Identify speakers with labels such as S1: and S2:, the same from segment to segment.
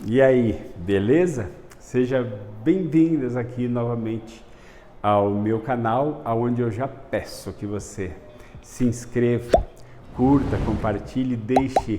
S1: E aí, beleza? Sejam bem-vindos aqui novamente ao meu canal, onde eu já peço que você se inscreva, curta, compartilhe e deixe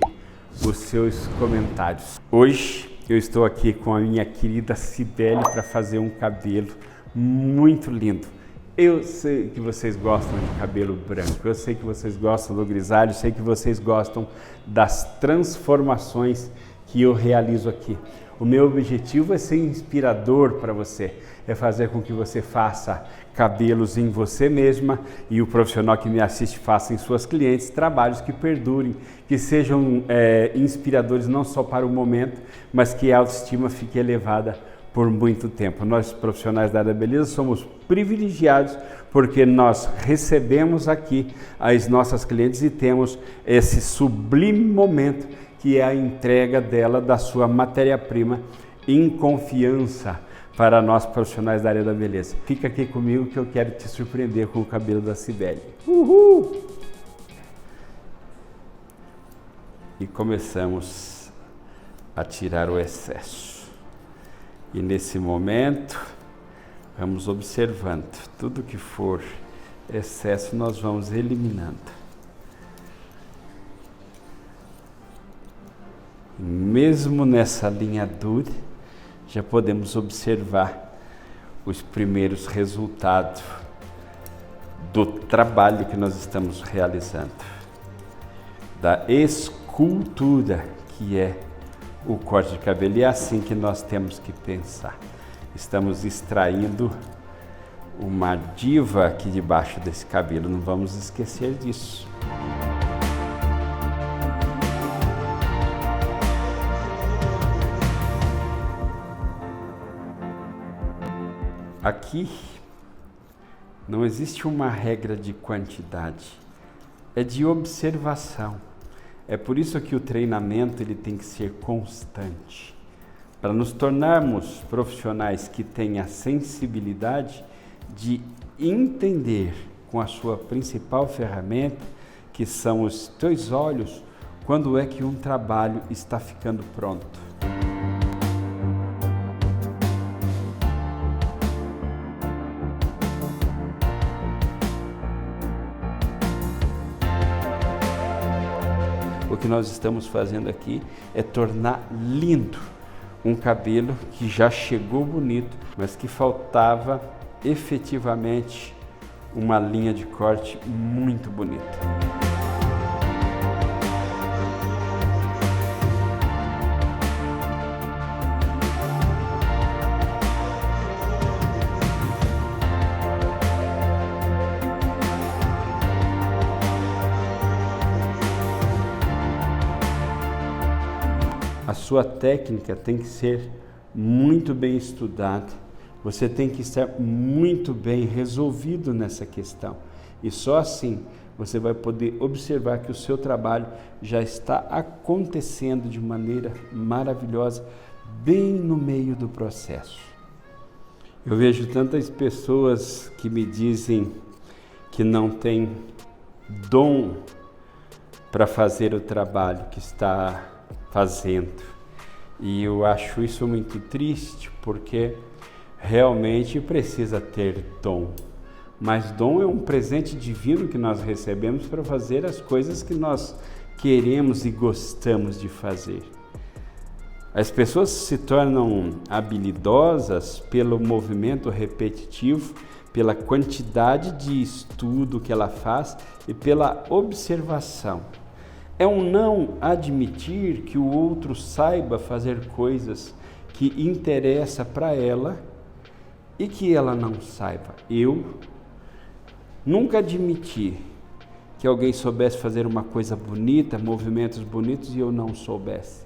S1: os seus comentários. Hoje eu estou aqui com a minha querida Cibele para fazer um cabelo muito lindo. Eu sei que vocês gostam de cabelo branco, eu sei que vocês gostam do grisalho, eu sei que vocês gostam das transformações que eu realizo aqui. O meu objetivo é ser inspirador para você, é fazer com que você faça cabelos em você mesma e o profissional que me assiste faça em suas clientes trabalhos que perdurem, que sejam inspiradores não só para o momento, mas que a autoestima fique elevada por muito tempo. Nós profissionais da área da beleza somos privilegiados porque nós recebemos aqui as nossas clientes e temos esse sublime momento que é a entrega dela da sua matéria-prima em confiança para nós profissionais da área da beleza. Fica aqui comigo que eu quero te surpreender com o cabelo da Cibele. Uhul! E começamos a tirar o excesso. E nesse momento, vamos observando. Tudo que for excesso, nós vamos eliminando. Mesmo nessa linha dura, já podemos observar os primeiros resultados do trabalho que nós estamos realizando, da escultura que é o corte de cabelo. E é assim que nós temos que pensar. Estamos extraindo uma diva aqui debaixo desse cabelo, não vamos esquecer disso. Aqui não existe uma regra de quantidade, é de observação. É por isso que o treinamento ele tem que ser constante. Para nos tornarmos profissionais que têm a sensibilidade de entender com a sua principal ferramenta, que são os teus olhos, quando é que um trabalho está ficando pronto. O que nós estamos fazendo aqui é tornar lindo um cabelo que já chegou bonito, mas que faltava efetivamente uma linha de corte muito bonita. A sua técnica tem que ser muito bem estudada, você tem que estar muito bem resolvido nessa questão. E só assim você vai poder observar que o seu trabalho já está acontecendo de maneira maravilhosa, bem no meio do processo. Eu vejo tantas pessoas que me dizem que não têm dom para fazer o trabalho que está fazendo. E eu acho isso muito triste, porque realmente precisa ter dom. Mas dom é um presente divino que nós recebemos para fazer as coisas que nós queremos e gostamos de fazer. As pessoas se tornam habilidosas pelo movimento repetitivo, pela quantidade de estudo que ela faz e pela observação. É um não admitir que o outro saiba fazer coisas que interessam para ela e que ela não saiba. Eu nunca admiti que alguém soubesse fazer uma coisa bonita, movimentos bonitos, e eu não soubesse.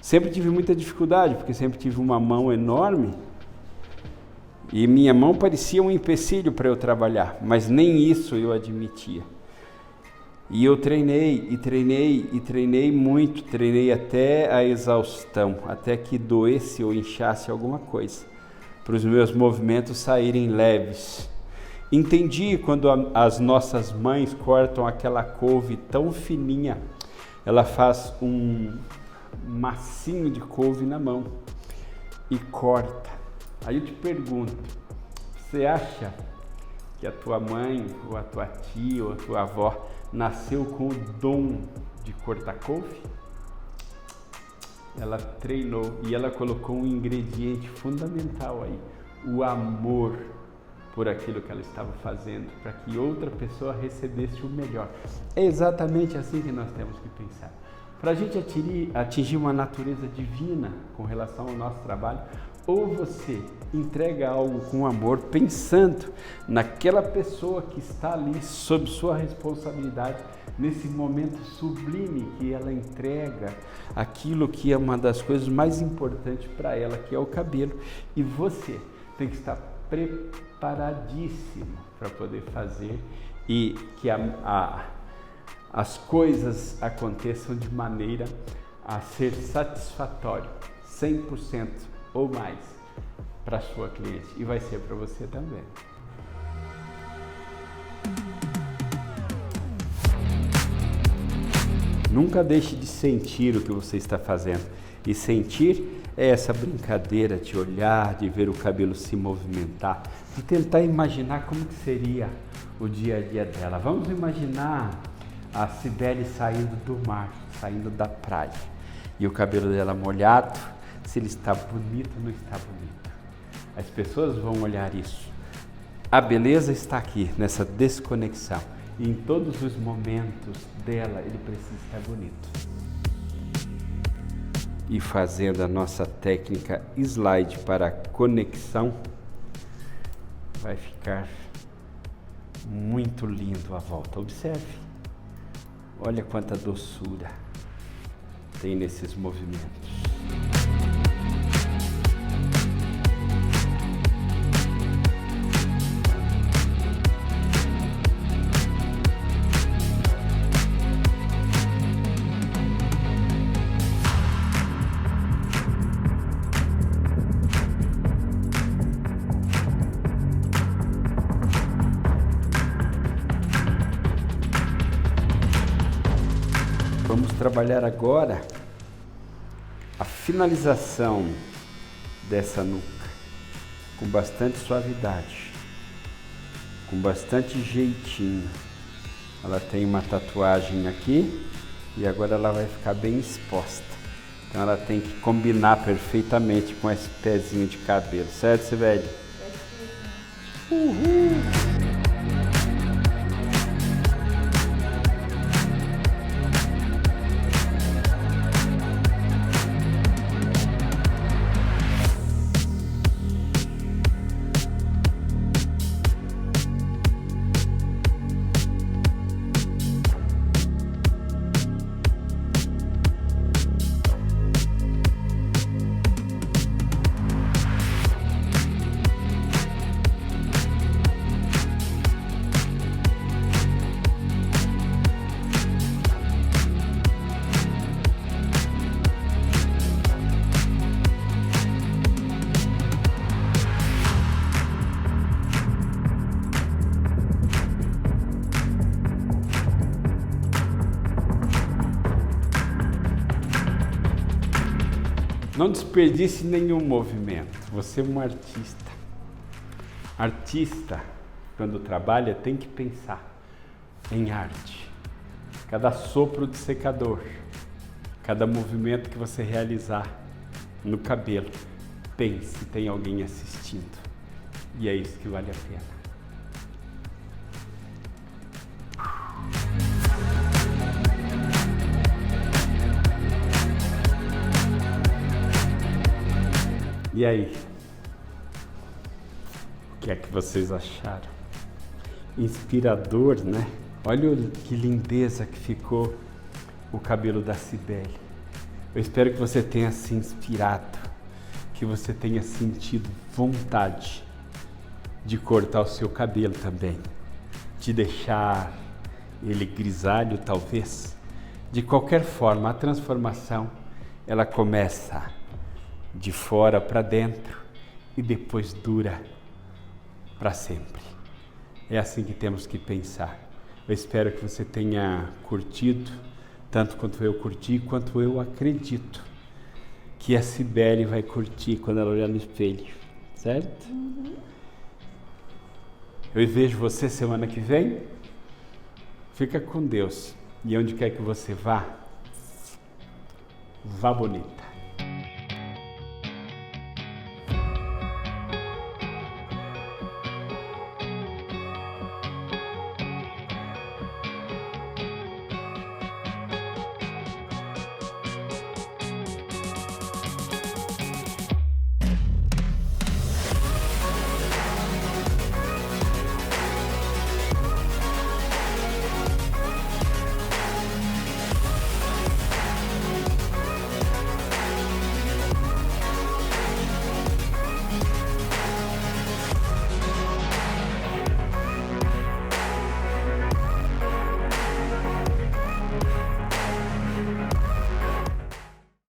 S1: Sempre tive muita dificuldade, porque sempre tive uma mão enorme e minha mão parecia um empecilho para eu trabalhar, mas nem isso eu admitia. E eu treinei muito, treinei até a exaustão, até que doesse ou inchasse alguma coisa, para os meus movimentos saírem leves. Entendi quando as nossas mães cortam aquela couve tão fininha, ela faz massinho de couve na mão e corta. Aí eu te pergunto, você acha que a tua mãe, ou a tua tia, ou a tua avó nasceu com o dom de cortar couve? Ela treinou e ela colocou um ingrediente fundamental aí, o amor por aquilo que ela estava fazendo, para que outra pessoa recebesse o melhor. É exatamente assim que nós temos que pensar. Para a gente atingir uma natureza divina com relação ao nosso trabalho, ou você entrega algo com amor, pensando naquela pessoa que está ali sob sua responsabilidade, nesse momento sublime que ela entrega aquilo que é uma das coisas mais importantes para ela, que é o cabelo, e você tem que estar preparadíssimo para poder fazer e que as coisas aconteçam de maneira a ser satisfatório, 100% ou mais para a sua cliente, e vai ser para você também. Nunca deixe de sentir o que você está fazendo, e sentir é essa brincadeira de olhar, de ver o cabelo se movimentar, de tentar imaginar como que seria o dia a dia dela. Vamos imaginar a Cibele saindo do mar, saindo da praia, e o cabelo dela molhado, se ele está bonito ou não está bonito. As pessoas vão olhar isso. A beleza está aqui, nessa desconexão. E em todos os momentos dela, ele precisa estar bonito. E fazendo a nossa técnica slide para conexão, vai ficar muito lindo a volta. Observe. Olha quanta doçura tem nesses movimentos. Vamos trabalhar agora a finalização dessa nuca com bastante suavidade, com bastante jeitinho. Ela tem uma tatuagem aqui e agora ela vai ficar bem exposta. Então ela tem que combinar perfeitamente com esse pezinho de cabelo, certo, Sibeli? Uhul! Não desperdice nenhum movimento. Você é um artista. Artista, quando trabalha, tem que pensar em arte. Cada sopro de secador, cada movimento que você realizar no cabelo, pense, tem alguém assistindo. E é isso que vale a pena. E aí? O que é que vocês acharam? Inspirador, né? Olha que lindeza que ficou o cabelo da Cibele. Eu espero que você tenha se inspirado, que você tenha sentido vontade de cortar o seu cabelo também, de deixar ele grisalho talvez. De qualquer forma, a transformação ela começa de fora para dentro e depois dura para sempre. É assim que temos que pensar. Eu espero que você tenha curtido, tanto quanto eu curti, quanto eu acredito que a Cibele vai curtir quando ela olhar no espelho, certo? Eu vejo você semana que vem. Fica com Deus. E onde quer que você vá, vá bonita.